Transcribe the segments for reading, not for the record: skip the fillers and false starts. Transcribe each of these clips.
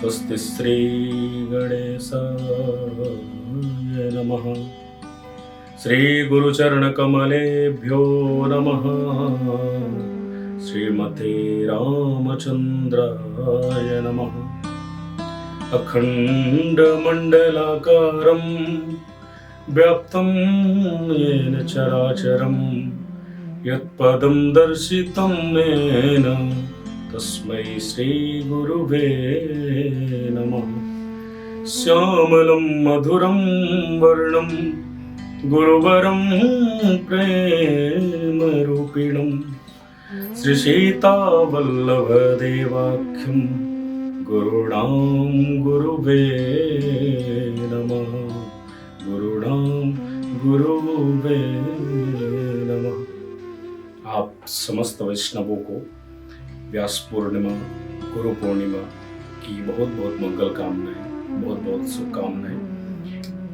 स्वस्ति श्री गणेशाय नमः। श्री गुरुचरणकमलेभ्यो नमः। श्रीमते रामचन्द्राय नमः। अखण्डमण्डलाकारं व्याप्तं येन चराचरं यत्पदं दर्शितं येन तस्मै श्रीगुरुवे नमः। श्यामलं मधुरं वर्णं गुरुवरं प्रेमरूपिणं श्रीसीतावल्लभदेवाख्यं गुरुणां गुरुवे नमः। गुरुणां गुरुवे नमः। आप समस्त वैष्णवों को व्यास पूर्णिमा, गुरु पूर्णिमा की बहुत बहुत मंगल कामनाएं, बहुत बहुत शुभकामनाएं।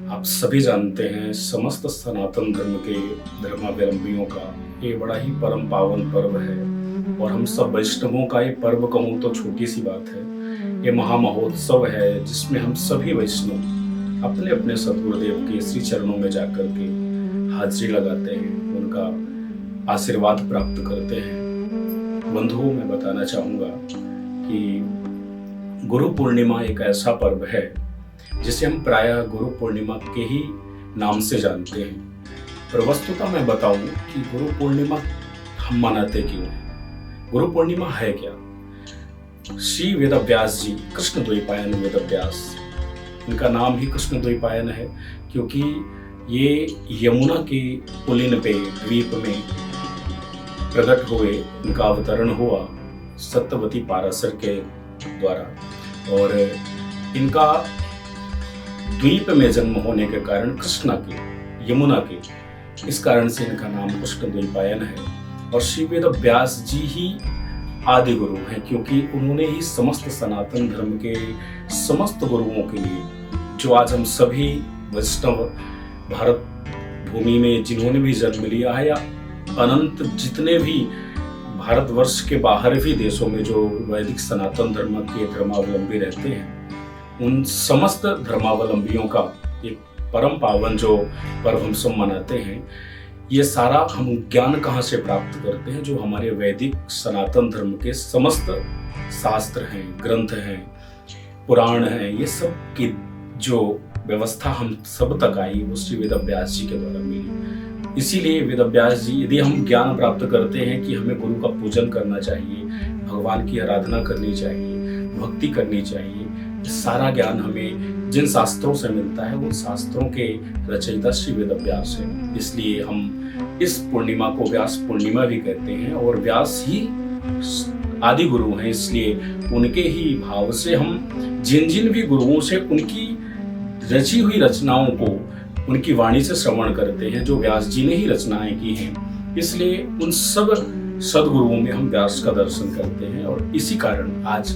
आप सभी जानते हैं समस्त सनातन धर्म के धर्मावलंबियों का ये बड़ा ही परम पावन पर्व है और हम सब वैष्णवों का ये पर्व कहूँ तो छोटी सी बात है। ये महामहोत्सव है जिसमें हम सभी वैष्णव अपने अपने सद्गुरुदेव के श्री चरणों में जाकर के हाजिरी लगाते हैं, उनका आशीर्वाद प्राप्त करते हैं। बंधुओं, मैं बताना चाहूँगा कि गुरु पूर्णिमा एक ऐसा पर्व है जिसे हम प्रायः गुरु पूर्णिमा के ही नाम से जानते हैं। पर वस्तुतः मैं बताऊं कि गुरु पूर्णिमा हम मनाते क्यों हैं, गुरु पूर्णिमा है क्या। श्री वेदव्यास जी, कृष्ण द्वैपायन वेदव्यास, इनका नाम ही कृष्ण द्वैपायन है क्योंकि ये यमुना के पुलिन पे द्वीप में प्रकट हुए, इनका अवतरण हुआ सत्यवती पाराशर के द्वारा और इनका द्वीप में जन्म होने के कारण कृष्णा के, यमुना के, इस कारण से इनका नाम कृष्ण द्वैपायन है। और श्री वेदव्यास जी ही आदि गुरु हैं क्योंकि उन्होंने ही समस्त सनातन धर्म के समस्त गुरुओं के लिए, जो आज हम सभी वैष्णव भारत भूमि में जिन्होंने भी जन्म लिया है या अनंत जितने भी भारतवर्ष के बाहर भी देशों में जो वैदिक सनातन धर्म के धर्मावलंबी रहते हैं, उन समस्त धर्मावलंबियों का एक परम पावन जो पर्व हम सब मनाते हैं, ये सारा हम ज्ञान कहाँ से प्राप्त करते हैं। जो हमारे वैदिक सनातन धर्म के समस्त शास्त्र हैं, ग्रंथ हैं, पुराण हैं, ये सब की जो व्यवस्था हम सब तक आई वो श्री वेदव्यास जी के द्वारा मिली। इसीलिए वेदव्यास जी, यदि हम ज्ञान प्राप्त करते हैं कि हमें गुरु का पूजन करना चाहिए, भगवान की आराधना करनी चाहिए, भक्ति करनी चाहिए, सारा ज्ञान हमें जिन शास्त्रों से मिलता है वो शास्त्रों के रचयिता श्री वेदव्यास है। इसलिए हम इस पूर्णिमा को व्यास पूर्णिमा भी कहते हैं और व्यास ही आदि गुरु हैं, इसलिए उनके ही भाव से हम जिन जिन भी गुरुओं से उनकी रची हुई रचनाओं को, उनकी वाणी से श्रवण करते हैं, जो व्यास जी ने ही रचनाएं की हैं, इसलिए उन सब सदगुरुओं में हम व्यास का दर्शन करते हैं। और इसी कारण आज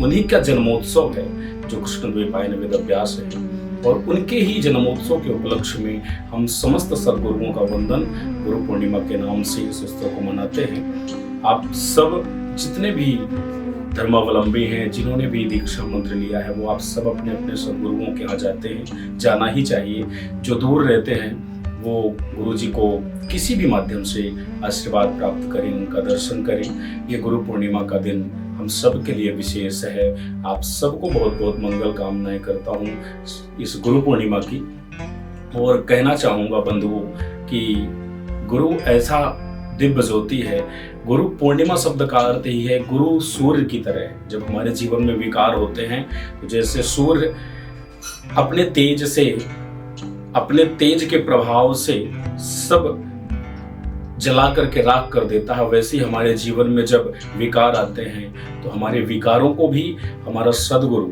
उन्हीं का जन्मोत्सव है जो कृष्ण द्वैपायन वेदव्यास है और उनके ही जन्मोत्सव के उपलक्ष्य में हम समस्त सदगुरुओं का वंदन गुरु पूर्णिमा के नाम से इस उत्सव को मनाते हैं। आप सब जितने भी धर्मावलंबी हैं, जिन्होंने भी दीक्षा मंत्र लिया है, वो आप सब अपने अपने सदगुरुओं के यहाँ जाते हैं, जाना ही चाहिए। जो दूर रहते हैं वो गुरु जी को किसी भी माध्यम से आशीर्वाद प्राप्त करें, उनका दर्शन करें। ये गुरु पूर्णिमा का दिन हम सब के लिए विशेष है। आप सबको बहुत बहुत मंगल कामनाएं करता हूँ इस गुरु पूर्णिमा की। और कहना चाहूँगा बंधुओं कि गुरु ऐसा दिव्य ज्योति है। गुरु पूर्णिमा शब्द का अर्थ ही है गुरु सूर्य की तरह। जब हमारे जीवन में विकार होते हैं तो जैसे सूर्य अपने तेज के प्रभाव से सब जला करके राख कर देता है, वैसे ही हमारे जीवन में जब विकार आते हैं तो हमारे विकारों को भी हमारा सदगुरु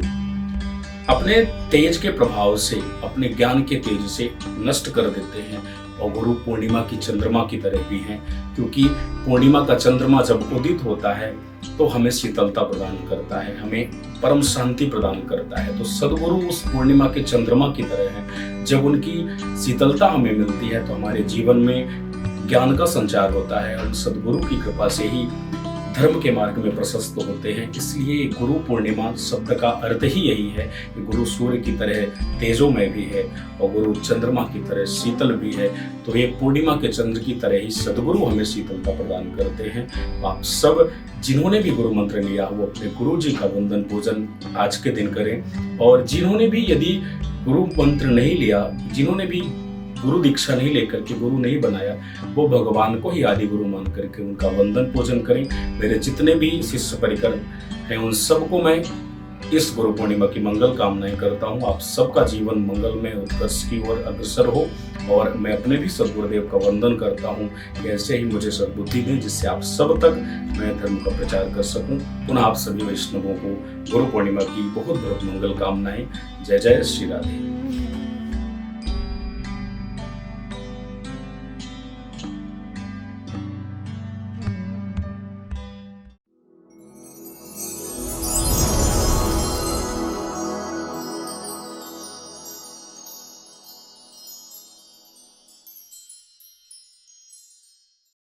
अपने तेज के प्रभाव से, अपने ज्ञान के तेज से नष्ट कर देते हैं। और गुरु पूर्णिमा की चंद्रमा की तरह भी हैं, क्योंकि पूर्णिमा का चंद्रमा जब उदित होता है तो हमें शीतलता प्रदान करता है, हमें परम शांति प्रदान करता है। तो सदगुरु उस पूर्णिमा के चंद्रमा की तरह हैं। जब उनकी शीतलता हमें मिलती है तो हमारे जीवन में ज्ञान का संचार होता है और सदगुरु की कृपा से ही धर्म के मार्ग में प्रशस्त होते हैं। इसलिए गुरु पूर्णिमा शब्द का अर्थ ही यही है कि गुरु सूर्य की तरह तेजोमय भी है और गुरु चंद्रमा की तरह शीतल भी है। तो ये पूर्णिमा के चंद्र की तरह ही सदगुरु हमें शीतलता प्रदान करते हैं। आप सब जिन्होंने भी गुरु मंत्र लिया वो अपने गुरु जी का वंदन पूजन आज के दिन करें, और जिन्होंने भी यदि गुरु मंत्र नहीं लिया, जिन्होंने भी गुरु दीक्षा नहीं लेकर के गुरु नहीं बनाया, वो भगवान को ही आदि गुरु मान करके उनका वंदन पूजन करें। मेरे जितने भी शिष्य परिकर हैं उन सबको मैं इस गुरु पूर्णिमा की मंगल कामनाएं करता हूँ। आप सबका जीवन मंगल में उत्कर्ष की ओर अग्रसर हो, और मैं अपने भी सदगुरुदेव का वंदन करता हूँ कि ऐसे ही मुझे सद्बुद्धि दें जिससे आप सब तक मैं धर्म का प्रचार कर सकूं। पुनः आप सभी वैष्णवों को गुरु पूर्णिमा की बहुत बहुत मंगल कामनाएं। जय जय श्री राधे।